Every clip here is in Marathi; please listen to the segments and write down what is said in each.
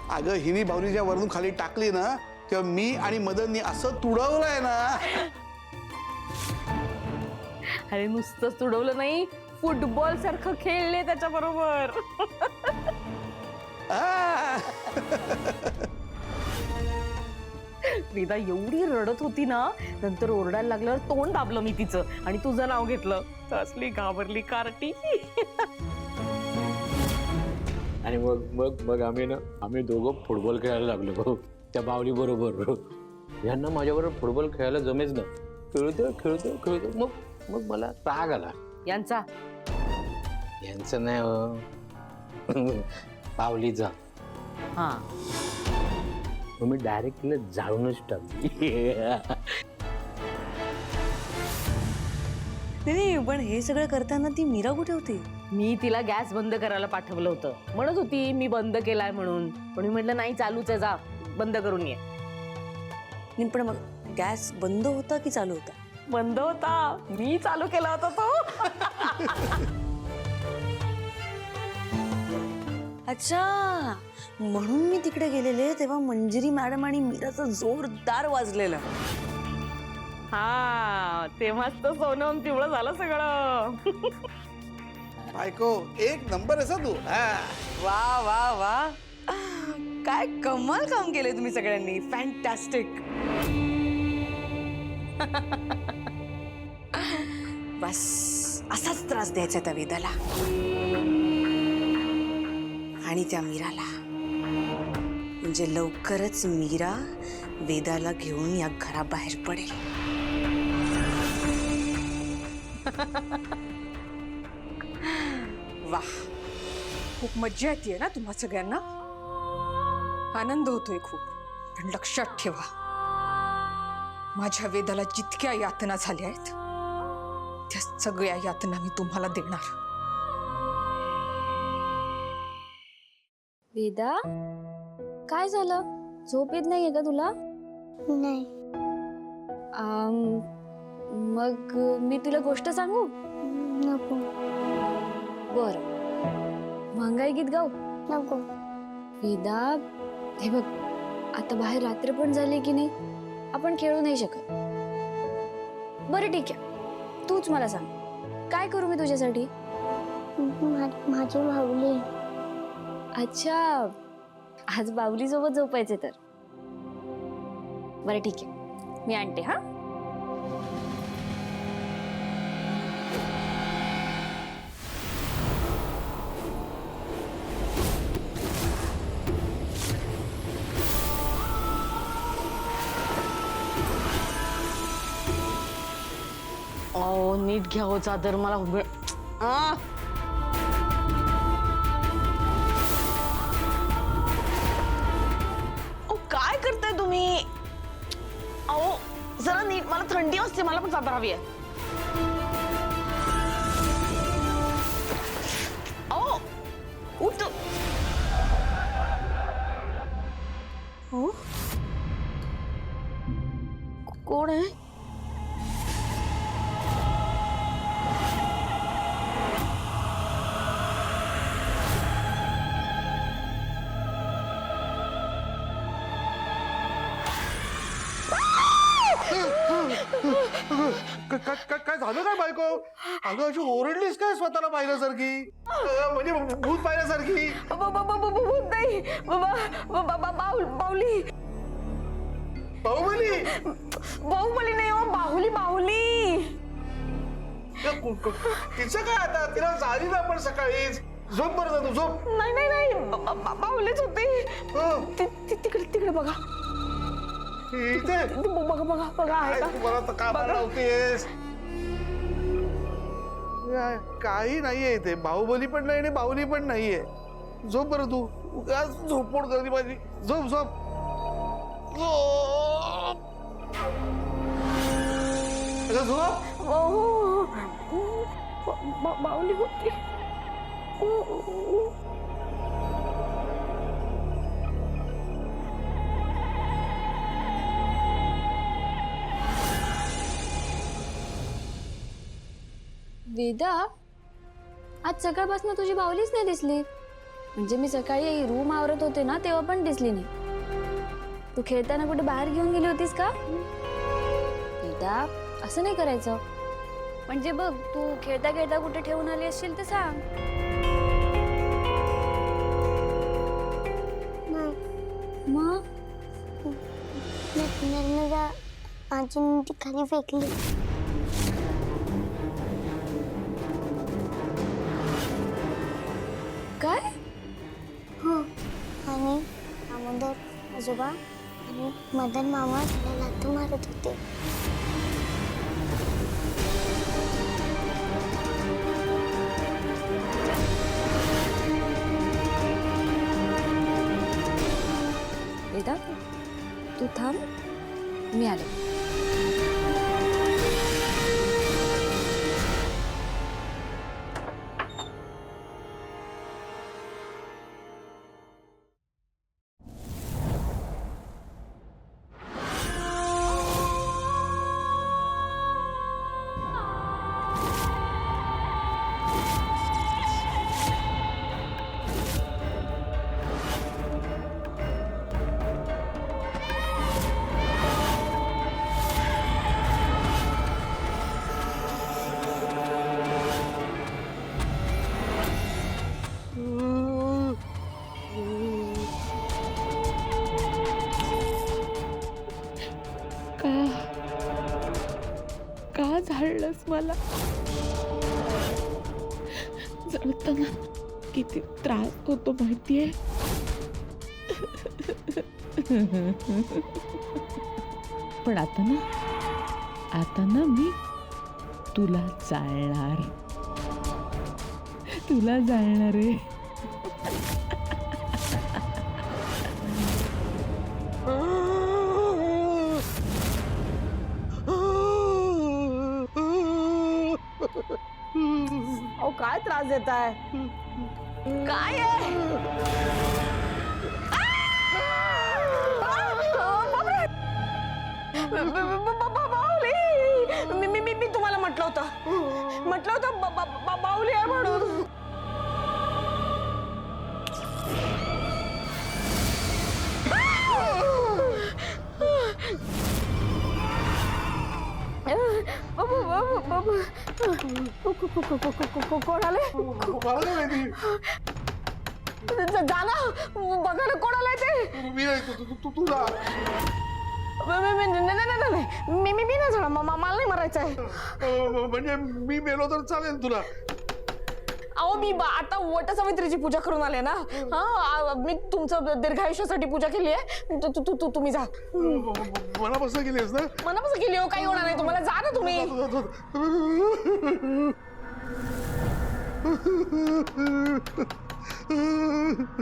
अगं हिनी भावनीच्या वरून खाली टाकली ना तेव्हा मी आणि मदननी असं तुडवलंय ना. अरे नुसतंच तुडवलं नाही, फुटबॉल सारखं खेळले त्याच्या बरोबर. वेदा एवढी रडत होती ना, नंतर ओरडायला लागल्यावर तोंड दाबलं मी तिचं आणि तुझं नाव घेतलं. असली घाबरली कार्टी. आणि मग मग मग आम्ही दोघं फुटबॉल खेळायला लागलो त्या बावली बरोबर. यांना माझ्याबरोबर फुटबॉल खेळायला जमेच ना. खेळतो खेळतो खेळतो मग मग मला राग आला. यांचा यांचं नाही हो, बावलीचा. हा मग मी डायरेक्ट तिला जाळूनच टाकली. नाही पण हे सगळं करताना ती मीरा कुठे होती? मी तिला गॅस बंद करायला पाठवलं होतं. म्हणत होती मी बंद केलाय म्हणून, पण मी म्हटलं नाही चालूच आहे, जा बंद करून ये. नाही पण मग गॅस बंद होता की चालू होता? बंद होता, मी चालू केला होता तो. अच्छा, म्हणून मी तिकडे गेलेले तेव्हा मंजिरी मॅडम आणि मीराचं जोरदार वाजलेलं. हा तेव्हाच तर सोनं पिवळं झालं सगळं. बायको एक नंबर असा तू. वा वा वा, काय कमाल काम केलंय तुम्ही सगळ्यांनी. फॅन्टॅस्टिक. बस असाच त्रास द्यायचा त्या वेदाला आणि त्या मीराला. म्हणजे लवकरच मीरा वेदाला घेऊन या घराबाहेर पडेल. वाह, खूप मज्जा येते ना तुम्हा सगळ्यांना. आनंद होतोय खूप. पण लक्षात ठेवा, माझ्या वेदाला जितक्या यातना झाल्या आहेत त्या सगळ्या यातना मी तुम्हाला देणार. वेदा, काय झालं? झोप येत नाहीये का तुला? नाही. मग मी तुला गोष्ट सांगू? नको. बर, महंगाई गीत गाऊ? नको. वेदा, हे बघ, आता बाहेर रात्र पण झाली की नाही, आपण खेळू नाही शकत. बरं ठीक आहे, तूच मला सांग, काय करू मी तुझ्यासाठी? माझी भावली. अच्छा, आज बाहुली सोबत झोपायचे तर. बरं ठीक आहे, मी आणते. हा, ओ नीट घ्या हो चादर, मला काय करताय तुम्ही? अहो जरा नीट, मला थंडी वाजते, मला पण चादर हवी आहे. अहो उठ. हो, कोण आहे? काय झालं काय बायको? अगं अशी ओरडलीस काय स्वतःला पाहिल्यासारखी? म्हणजे भूत पाहिल्यासारखी? भूत नाही बाहुली. बाहुबली? बाहुबली नाही हो, बाहुली. बाहुली तिचं काय आता? तिला झाली ना आपण सकाळीच. झोप बरं जा तू, झोप. नाही बाहुलीच होती. तिकडे बघा. इथे बघा आहे का? तुम्हाला तर का लावतेस? काही नाहीये इथे. बाहुबली पण नाही आणि बाहुली पण नाहीये. झोप बरं तू. झोपवड करते माझी. झोप झोप. झोप. बाहुली होती. वेदा, आज सकाळपासून तुझी बाहुलीच नाही दिसली. म्हणजे मी सकाळी रूम आवरत होते ना तेव्हा पण दिसली नाही. तू खेळताना कुठे बाहेर घेऊन गेली होतीस का? वेदा, असं नाही करायचं. म्हणजे बघ, तू खेळता खेळता कुठे ठेवून आली असशील तर सांग. नाही मग नर्मदा आजीने ती खाली फेकली. काय? हो आणि दामोदर आजोबा आणि मदन मामा त्याला लाथा मारत होते. वेदा, तू थांब, मी आले. का झाडलंस मला? जळताना किती त्रास होतो माहितीये. पण आता ना मी तुला जाळणार आहे. अहो काय त्रास देताय? काय आहे? बाहुली, मी तुम्हाला म्हटलं होतं बाहुली आहे म्हणून. कोण आले? जा ना, बघा ना कोण आलंय ते. मी नाही तुला मी नाही झाला, मला नाही मरायचं आहे. म्हणजे मी मेलो तर चालेल तुला? अहो मी आता वटसावित्रीची पूजा करून आले ना. हा, मी तुमचं दीर्घायुष्यासाठी पूजा केली आहे. तुम्ही जा. मनापासून केलीस ना? मनापासून केली हो, काही होणार नाही तुम्हाला. जा ना तुम्ही.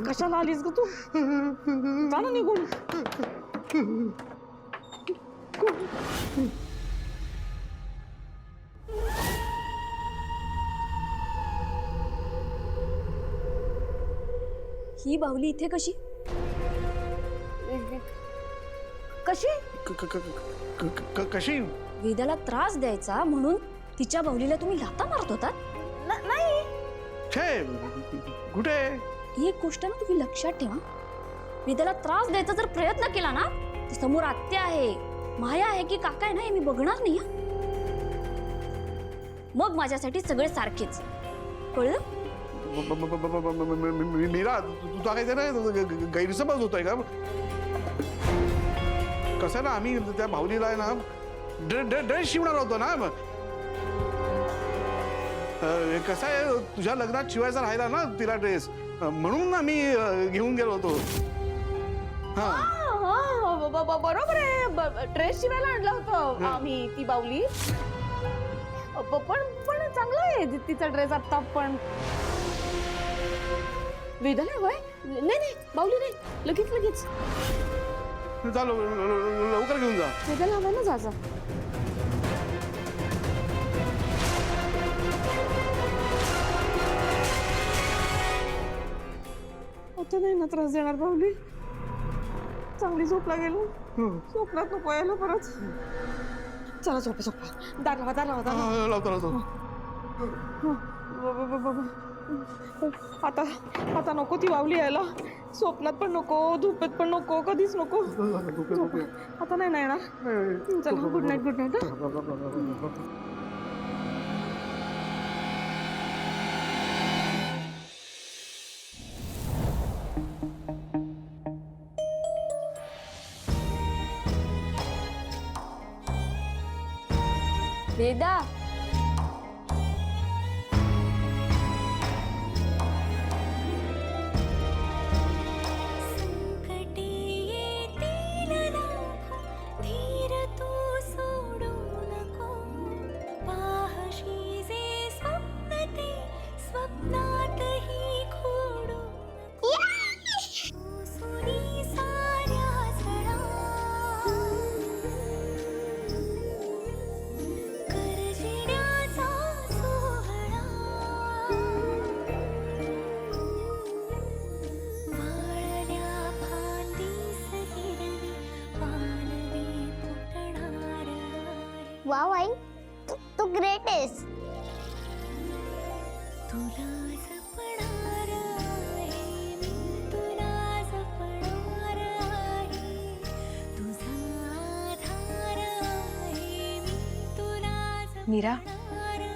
कशाला आलीस ग तू? जा ना निघून. ही बाहुली इथे कशी? कशी? वेदाला त्रास द्यायचा म्हणून तिच्या बाहुलीला तुम्ही लाथा मारत होतात? नाही. छे, कुठे? एक गोष्ट ना तुम्ही लक्षात ठेवा, वेदाला त्रास द्यायचा जर प्रयत्न केला ना तर समोर आत्या आहे, माया आहे की काका आहे ना, हे मी बघणार नाही. मग माझ्यासाठी सगळे सारखेच, कळलं? मीरा, तुझा काही ना गैरसमज होतोय का? कसं ना, आम्ही त्या भाऊलीला आहे ना ड्रेस शिवणार होतो ना. कसं आहे, तुझ्या लग्नात शिवायचा राहिला ना तिला ड्रेस, म्हणून ना मी घेऊन गेलो होतो. बरोबर आहे, ड्रेस शिवायला आणला होता आम्ही ती बाहुली. पण चांगला आहे तिचा ड्रेस आता. पण वेदाला वय नाही, बाहुली नाही, लगेच चालो, लवकर घेऊन जा. वेदाला हवं ना जा. आता नाही ना त्रास देणार बाहुली. चांगली झोपला गेलो. स्वप्नात नको यायला परत. चला झोपा. दार लावा. लावतो. बाबा आता आता नको ती बावली यायला. स्वप्नात पण नको, धुपेत पण नको, कधीच नको. आता नाही येणार. चला good night, good night. Veda, संकटे येतील लाख, धीर तू सोडू नको. पाहशी जे स्वप्न ते स्वप्नातही खोडू नको. सुरी साऱ्या झळा, करजिण्याचा सोहळा. वाळल्या फांदीस हिरवी पालवी फुटणार आहे. वाव आई, तू ग्रेट आहेस. तुला जपणार आहे मी, तुला जपणार आहे. तुझा आधार आहे मी, तुला मीरा, जपणार आहे.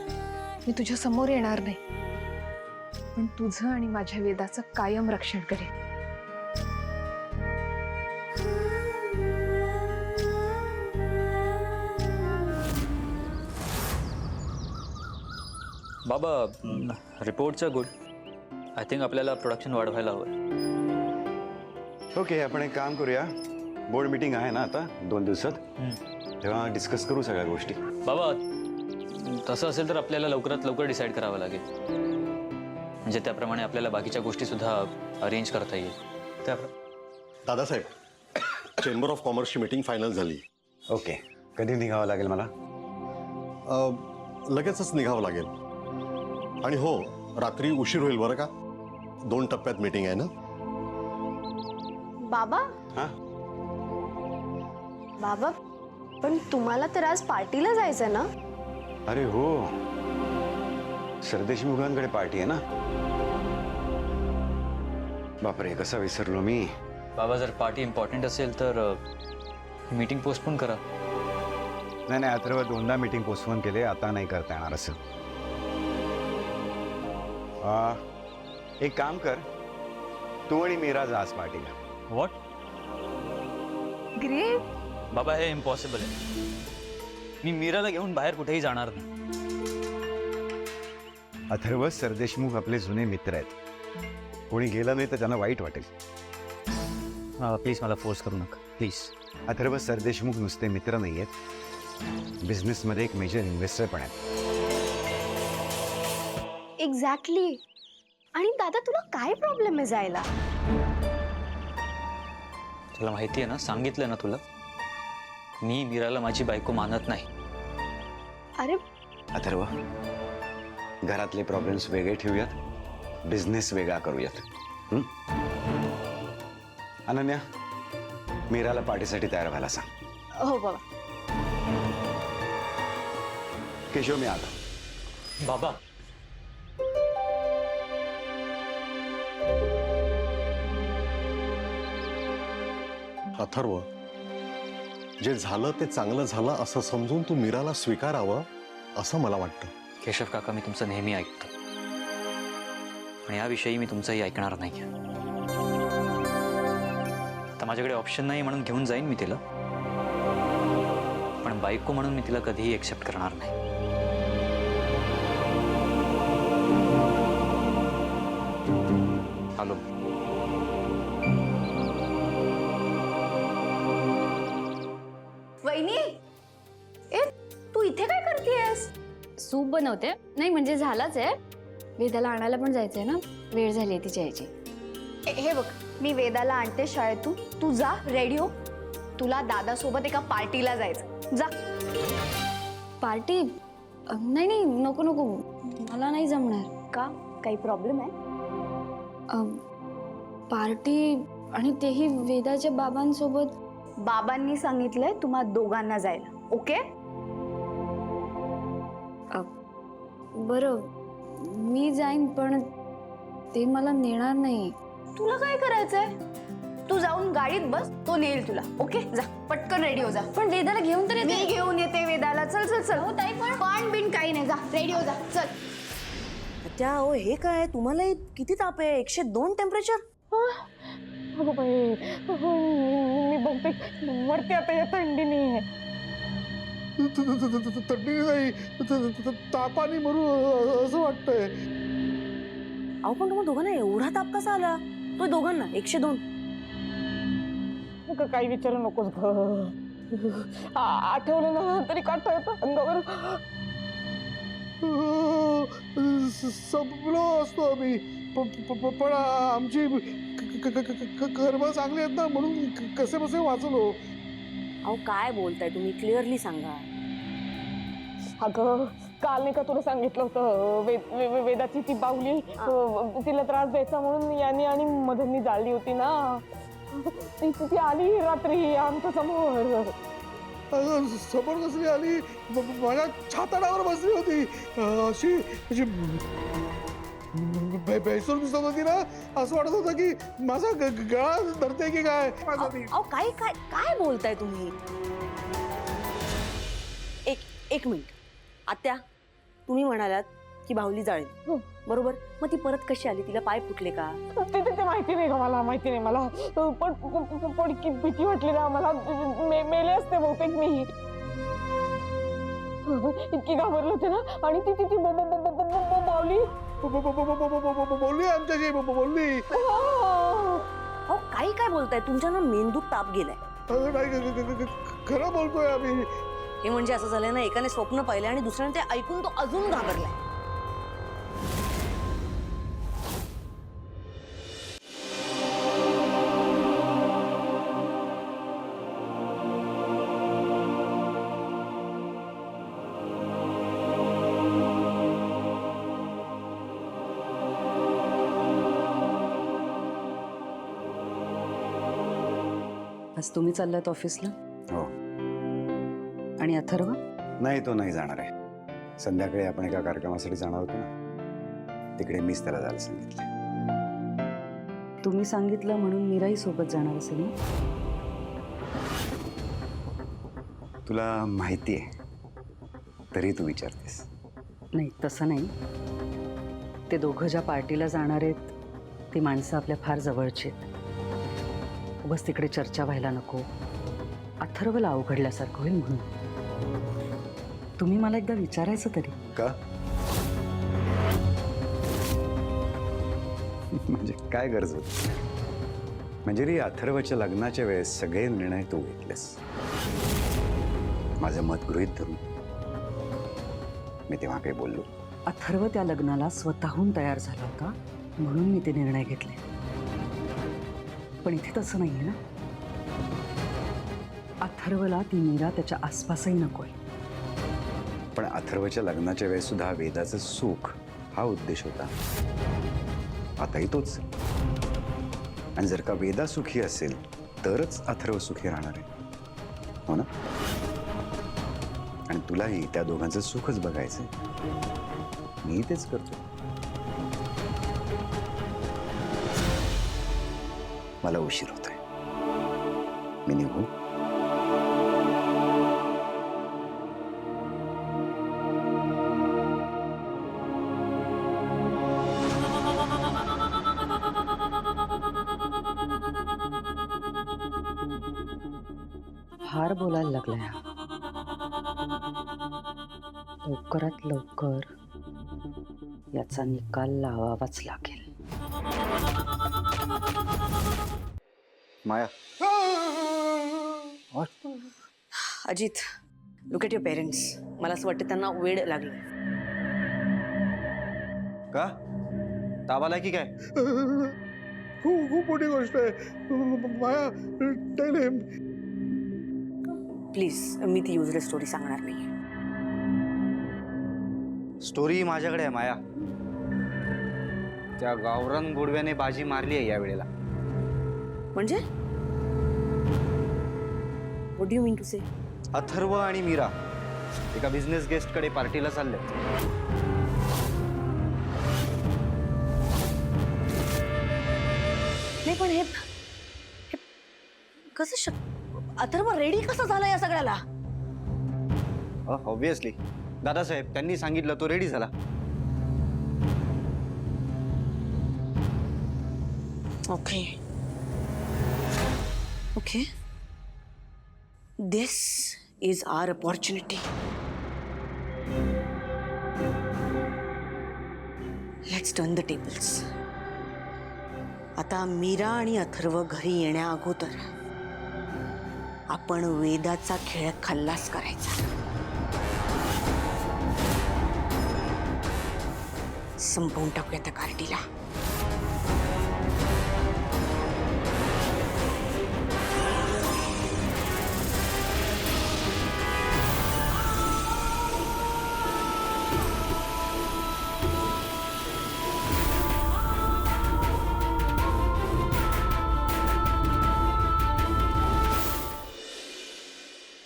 मी तुझ्या समोर येणार नाही, पण तुझं आणि माझ्या वेदाचं कायम रक्षण करेन. बाबा रिपोर्टचं गुड. आय थिंक आपल्याला प्रोडक्शन वाढवायला हवं. ओके, आपण एक काम करूया. बोर्ड मीटिंग आहे ना आता 2 दिवसात, तेव्हा डिस्कस करू सगळ्या गोष्टी. बाबा तसं असेल तर आपल्याला लवकरात लवकर डिसाईड करावं लागेल, म्हणजे त्याप्रमाणे आपल्याला बाकीच्या गोष्टी सुद्धा अरेंज करता येईल. दादासाहेब, चेंबर ऑफ कॉमर्सची मीटिंग फायनल झाली. ओके, कधी निघावं लागेल मला? लगेचच निघावं लागेल. आणि हो, रात्री उशीर होईल बरं का. 2 टप्प्यात मीटिंग आहे ना. बाबा. हां, बाबा, पण तुम्हाला तर आज पार्टीला जायचं ना? अरे हो, सरदेशमुखांकडे पार्टी आहे ना. बापरे, कसा विसरलो मी. बाबा जर पार्टी इम्पॉर्टंट असेल तर मीटिंग पोस्टपोन करा. नाही नाही, अथर्व 2दा मीटिंग पोस्टपोन केले, आता नाही करता येणार असं. एक काम कर, तू आणि मीरा जा आज पार्टीला. व्हॉट? ग्रेट. बाबा हे इम्पॉसिबल आहे. मी मीराला घेऊन बाहेर कुठेही जाणार नाही. अथर्व, सरदेशमुख आपले जुने मित्र आहेत. कोणी गेलं नाही तर त्यांना वाईट वाटेल. प्लीज मला फोर्स करू नका प्लीज. अथर्व, सरदेशमुख नुसते मित्र नाही आहेत, बिझनेसमध्ये एक मेजर इन्व्हेस्टर पण आहेत. एक्झॅक्टली. आणि दादा, तुला काय प्रॉब्लेम आहे जायला? तुला माहिती आहे ना, सांगितलं ना तुला, मी मीराला माझी बायको मानत नाही. अरे अथर्व, घरातले प्रॉब्लेम्स वेगळे ठेवूयात, बिझनेस वेगळा करूयात. हं? अनन्या, मीराला पार्टीसाठी तयार व्हायला सांग. हो बाबा. केशव, मी आलो. बाबा अथर्व, जे झालं ते चांगलं झालं असं समजून तू मीराला स्वीकारावं असं मला वाटतं. केशव काका, मी तुमचं नेहमी ऐकतो आणि याविषयी मी तुमचंही ऐकणार नाही. आता माझ्याकडे ऑप्शन नाही म्हणून घेऊन जाईन मी तिला, पण बायको म्हणून मी तिला कधीही एक्सेप्ट करणार नाही. आलो. वहिनी, ए तू इथे काय करतेयस? सूप बनवते. नाही म्हणजे झालाच आहे. वेदाला आणायला पण जायचंय ना, वेळ झाली आहे तिच्या यायची. हे बघ, मी वेदाला आणते शाळेतून, तू जा रेडी हो. तुला दादासोबत एका पार्टीला जायचं, जा. पार्टी? नाही नाही, नको नको, मला नाही जमणार. का, काही प्रॉब्लेम आहे? पार्टी, आणि तेही वेदाच्या बाबांसोबत. बाबांनी सांगितलंय तुम्हा दोघांना जायला. ओके? बरं, मी जाईन, पण ते मला नेणार नाही. तुला काय करायचंय? तू जाऊन गाडीत बस, तो नेईल तुला. ओके, जा पटकन रेडी हो जा. पण वेदाला घेऊन तर येते. मी घेऊन येते वेदाला. चल चल चल. हो ताई, पण बिन काही नाही. जा रेडी हो जा. चल. त्या हे काय तुम्हाला किती ताप आहे? 102 टेम्परेचर. अगं बाई, मी बहुतेक मरते आता या थंडीने. थंडी नाही, तापाने मरू असं वाटतंय. अहो पण तुम्हाला दोघांना एवढा ताप कसा आला? तो दोघांना 102. काही विचारू नकोस ग. आठवलं ना तरी काटा येतं अंगावर. संपलो असतो आम्ही, पण आमची कर्म चांगली आहेत ना, म्हणून कसे बसे वाचलो. अहो काय बोलताय तुम्ही? क्लिअरली सांगा. अगं काल नाही का तुला सांगितलं होतं वेदाची ती बाहुली तिला त्रास द्यायचा म्हणून याने आणि मदननी जाळली होती ना. ती आली रात्री आमच्या समोर. समोर कसली आली? माझ्या छाताडावर बसली होती. अशी बेसूर दिसत होती ना, असं वाटत होतं की माझा गळा धरते की काय. अहो काय काय काय बोलताय तुम्ही? एक मिनिट. आत्या, तुम्ही म्हणालात की बाहुली जाळली, बरोबर? मग ती परत कशी आली? तिला पाय फुटले का? ते माहिती नाही का मला, माहिती नाही मला. पण भीती वाटली ना मला. मेले असते बहुतेक मी. इतकी घाबरले होते ना. आणि ती बाहुली बोलली आमच्याशी, बोलली. अहो काही काय बोलताय? तुमच्या ना मेंदूत ताप गेलाय. नाही, खरं बोलतोय आम्ही. हे म्हणजे असं झालंय ना, एकाने स्वप्न पाहिलंय आणि दुसऱ्याने ते ऐकून तो अजून घाबरलाय. आज तुम्ही चाललात ऑफिसला? हो. आणि अथर्व? नाही, तो नाही जाणार आहे. संध्याकाळी आपण एका कार्यक्रमासाठी जाणार होतो ना, तिकडे मीच त्याला जायला सांगितलं. तुम्ही सांगितलं म्हणून मीराही सोबत जाणार असेल ना? तुला माहिती आहे तरी तू विचारतेस. नाही, तसं नाही. ते दोघं ज्या पार्टीला जाणार आहेत ती माणसं आपल्या फार जवळची आहेत. बस तिकडे चर्चा व्हायला नको, अथर्वला अवघडल्यासारखं होईल म्हणून. तुम्ही मला एकदा विचारायचं तरी. का? म्हणजे काय गरज होती? म्हणजे रे, अथर्वच्या लग्नाच्या वेळेस सगळे निर्णय तू घेतलेस, माझं मत गृहीत धरून. मी तेव्हा काही बोललो? अथर्व त्या लग्नाला स्वतःहून तयार झाला होता म्हणून मी ते निर्णय घेतले. पण इथे तसं नाहीये ना. अथर्वला ती मीरा त्याच्या आसपासही नकोय. पण अथर्वच्या लग्नाच्या वेळेस सुद्धा वेदाचं सुख हा उद्देश होता. आताही तोच. आणि जर का वेदा सुखी असेल तरच अथर्व सुखी राहणार आहे, हो ना? आणि तुलाही त्या दोघांचं सुखच बघायचंय. मी तेच करतो. मला उशीर होतोय, मी निघू. फार बोलायला लागलाय हा. लवकरात लवकर याचा निकाल लावावाच लागेल. Maya, Ajit, look at your parents. मला असं वाटतं त्यांना वेड लागलं. का ताबाला की काय? खूप मोठी गोष्ट आहे माया. Tail him. प्लीज, मी ती युजलेस स्टोरी सांगणार नाही. स्टोरी माझ्याकडे आहे माया. त्या गावरान गोडव्याने बाजी मारली आहे या वेळेला. म्हणजे what do you mean to say? Atharva आणि मीरा एका बिझनेस गेस्टकडे पार्टीला चालले. नाही पण हे कसं अथर्व रेडी कसा झाला या सगळ्याला? ऑब्विसली दादासाहेब त्यांनी सांगितलं तो रेडी झाला. Okay okay, this is our opportunity. Let's turn the tables. आता मीरा आणि अथर्व घरी येण्या अगोदर आपण वेदाचा खेळ खल्लास करायचा. संपवून टाकूया त्या कार्टीला.